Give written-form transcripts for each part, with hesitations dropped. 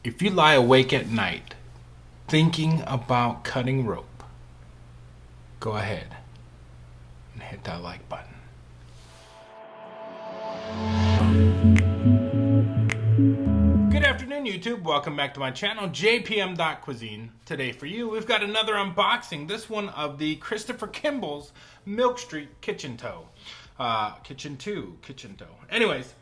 If you lie awake at night thinking about cutting rope, go ahead and hit that like button. Good afternoon, YouTube. Welcome back to my channel, JPM.Cuisine. Today for you, we've got another unboxing, this one of the Christopher Kimball's Milkstreet Kitchin-to. Kitchin-to. Anyways,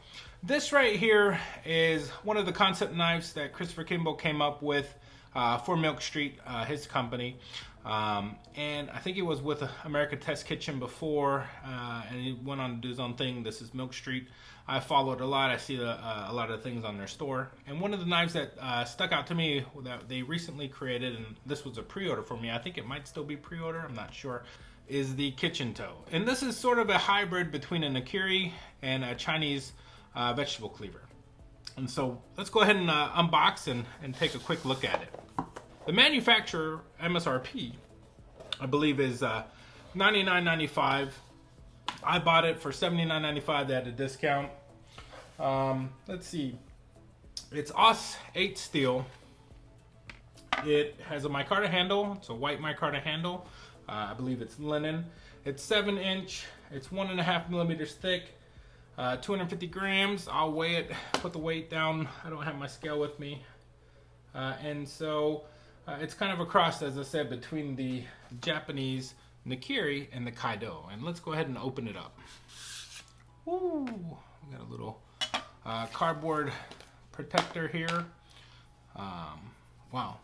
this right here is one of the concept knives that Christopher Kimball came up with for Milkstreet, his company. And I think he was with America Test Kitchen before, and he went on to do his own thing. This is Milkstreet. I followed a lot. I see a lot of things on their store. And one of the knives that stuck out to me that they recently created, and this was a pre-order for me, I think it might still be pre-order, I'm not sure, is the Kitchin-to. And this is sort of a hybrid between a nakiri and a Chinese vegetable cleaver. And so let's go ahead and unbox and take a quick look at it. The manufacturer MSRP, I believe, is $99.95. I bought it for $79.95. They had a discount. Let's see. It's AUS 8 steel. It has a micarta handle. It's a white micarta handle. I believe it's linen. It's 7-inch. It's 1.5 millimeters thick. 250 grams. I'll weigh it, put the weight down. I don't have my scale with me. And so it's kind of a cross, as I said, between the Japanese nakiri and the kaido. And let's go ahead and open it up. Woo! We got a little cardboard protector here. Wow.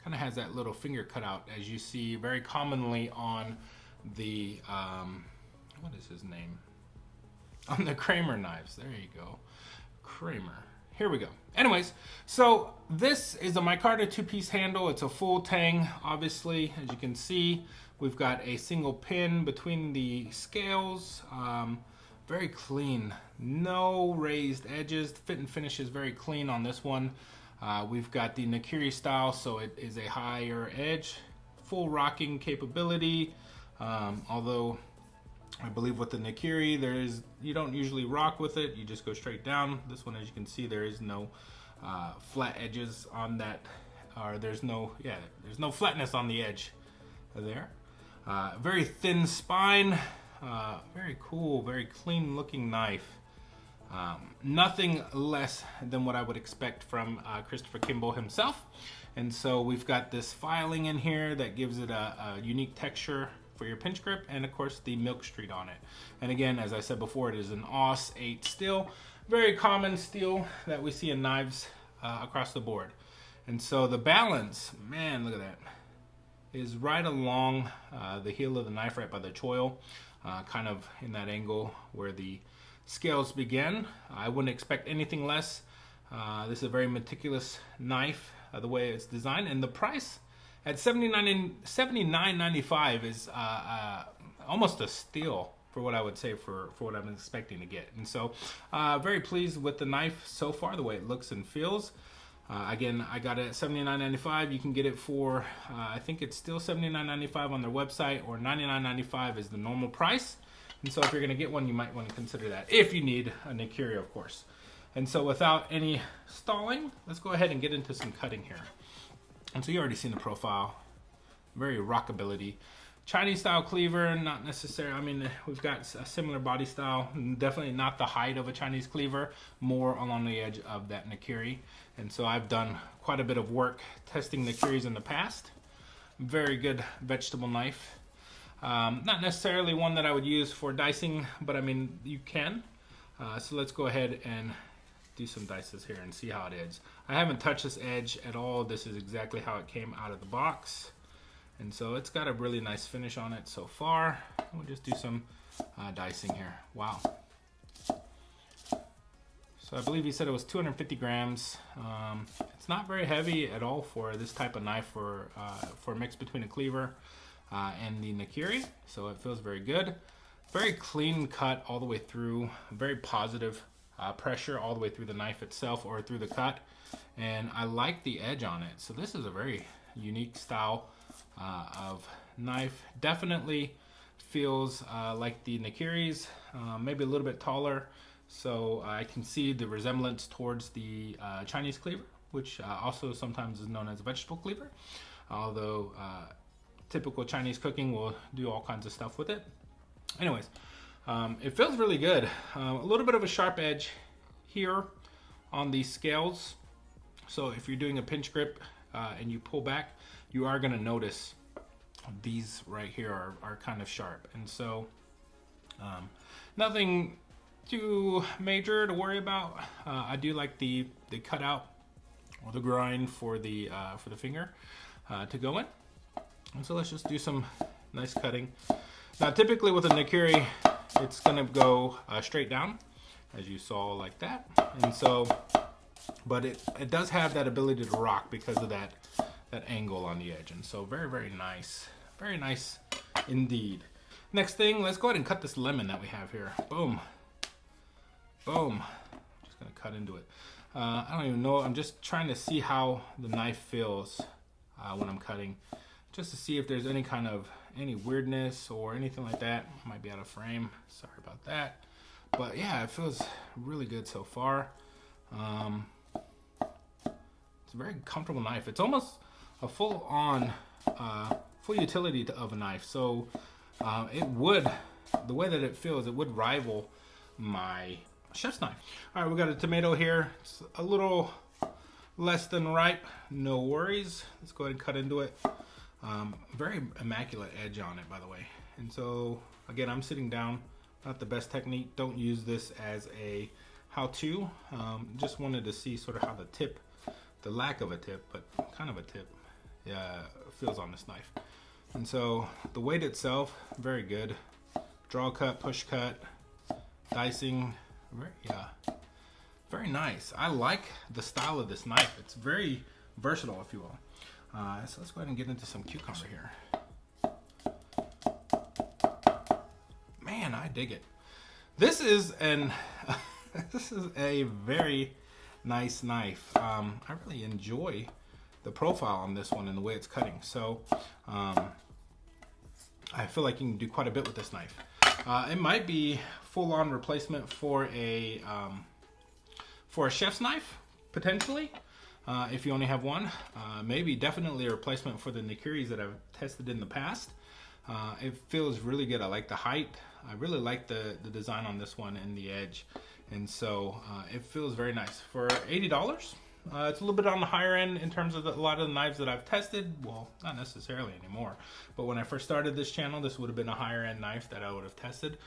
Kind of has that little finger cutout, as you see very commonly on the, what is his name? On the Kramer knives. There you go. Kramer. Here we go. Anyways, so this is a micarta two-piece handle. It's a full tang, obviously. As you can see, we've got a single pin between the scales. Very clean. No raised edges. The fit and finish is very clean on this one. We've got the nakiri style, so it is a higher edge. Full rocking capability. Although I believe with the nakiri, you don't usually rock with it. You just go straight down. This one, as you can see, there is no flat edges on that, or there's no flatness on the edge there. Very thin spine. Very cool, very clean looking knife. Nothing less than what I would expect from Christopher Kimball himself. And so we've got this filing in here that gives it a unique texture for your pinch grip, and of course the Milkstreet on it. And again, as I said before, it is an AUS 8 steel, very common steel that we see in knives across the board. And so the balance, man, look at that, is right along the heel of the knife, right by the choil, kind of in that angle where the scales begin. I wouldn't expect anything less. This is a very meticulous knife, the way it's designed, and the price at $79.95 is almost a steal for what I would say for what I'm expecting to get. And so very pleased with the knife so far, the way it looks and feels. Again, I got it at $79.95. You can get it for, I think it's still $79.95 on their website, or $99.95 is the normal price. And so if you're going to get one, you might want to consider that, if you need a nakiri, of course. And so without any stalling, let's go ahead and get into some cutting here. And so you already seen the profile, very rockability. Chinese style cleaver, not necessarily, I mean, we've got a similar body style, definitely not the height of a Chinese cleaver, more along the edge of that nakiri. And so I've done quite a bit of work testing nakiris in the past. Very good vegetable knife. Not necessarily one that I would use for dicing, but I mean, you can. So let's go ahead and do some dices here and see how it is. I haven't touched this edge at all. This is exactly how it came out of the box. And so it's got a really nice finish on it so far. We'll just do some dicing here. Wow. So I believe he said it was 250 grams. It's not very heavy at all for this type of knife for a mix between a cleaver and the nakiri. So it feels very good. Very clean cut all the way through. Very positive pressure all the way through the knife itself or through the cut. And I like the edge on it. So this is a very unique style of knife. Definitely feels like the nakiris, maybe a little bit taller. So I can see the resemblance towards the Chinese cleaver. which also sometimes is known as a vegetable cleaver, although typical Chinese cooking will do all kinds of stuff with it. Anyways, it feels really good. A little bit of a sharp edge here on these scales. So if you're doing a pinch grip and you pull back, you are gonna notice these right here are kind of sharp. And so nothing too major to worry about. I do like the cutout or the grind for the finger to go in. And so let's just do some nice cutting. Now typically with a nakiri, it's gonna go straight down, as you saw, like that. And so, but it does have that ability to rock because of that angle on the edge. And so very nice indeed. Next thing, let's go ahead and cut this lemon that we have here. Boom. Just gonna cut into it. I don't even know, I'm just trying to see how the knife feels when I'm cutting, just to see if there's any weirdness or anything like that. I might be out of frame, sorry about that. But yeah, it feels really good so far. It's a very comfortable knife. It's almost a full utility of a knife. So the way that it feels, it would rival my chef's knife. All right, we got a tomato here. It's a little less than ripe, no worries. Let's go ahead and cut into it. Very immaculate edge on it, by the way. And so again, I'm sitting down, not the best technique. Don't use this as a how-to. Just wanted to see sort of how the lack of a tip, but kind of a tip, feels on this knife. And so the weight itself, very good. Draw cut, push cut, dicing, very nice. I like the style of this knife. It's very versatile, if you will. So let's go ahead and get into some cucumber here. Man, I dig it. This is a very nice knife. I really enjoy the profile on this one and the way it's cutting. So I feel like you can do quite a bit with this knife. It might be full-on replacement for a chef's knife, potentially. If you only have one, maybe definitely a replacement for the nakiris that I've tested in the past. It feels really good. I like the height. I really like the design on this one and the edge. And so it feels very nice. For $80, it's a little bit on the higher end in terms of a lot of the knives that I've tested. Well, not necessarily anymore. But when I first started this channel, this would have been a higher end knife that I would have tested.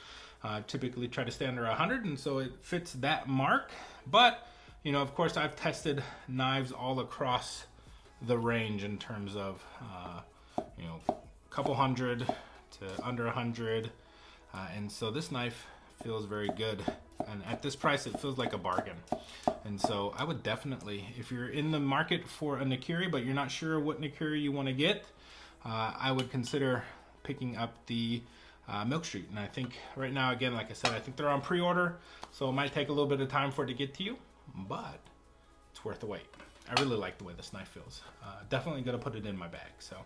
Typically try to stay under 100, and so it fits that mark. But you know, of course, I've tested knives all across the range in terms of, you know, a couple hundred to under 100. And so this knife feels very good. And at this price, it feels like a bargain. And so I would definitely, if you're in the market for a nakiri, but you're not sure what nakiri you want to get, I would consider picking up the Milkstreet. And I think right now, again, like I said, I think they're on pre-order. So it might take a little bit of time for it to get to you, but it's worth the wait. I really like the way this knife feels. Definitely gonna put it in my bag. So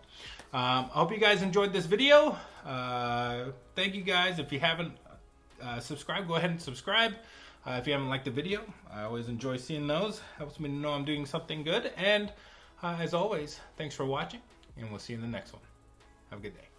I hope you guys enjoyed this video. Thank you guys. If you haven't subscribed, go ahead and subscribe. If you haven't liked the video, I always enjoy seeing those. Helps me to know I'm doing something good. And as always, thanks for watching, and we'll see you in the next one. Have a good day.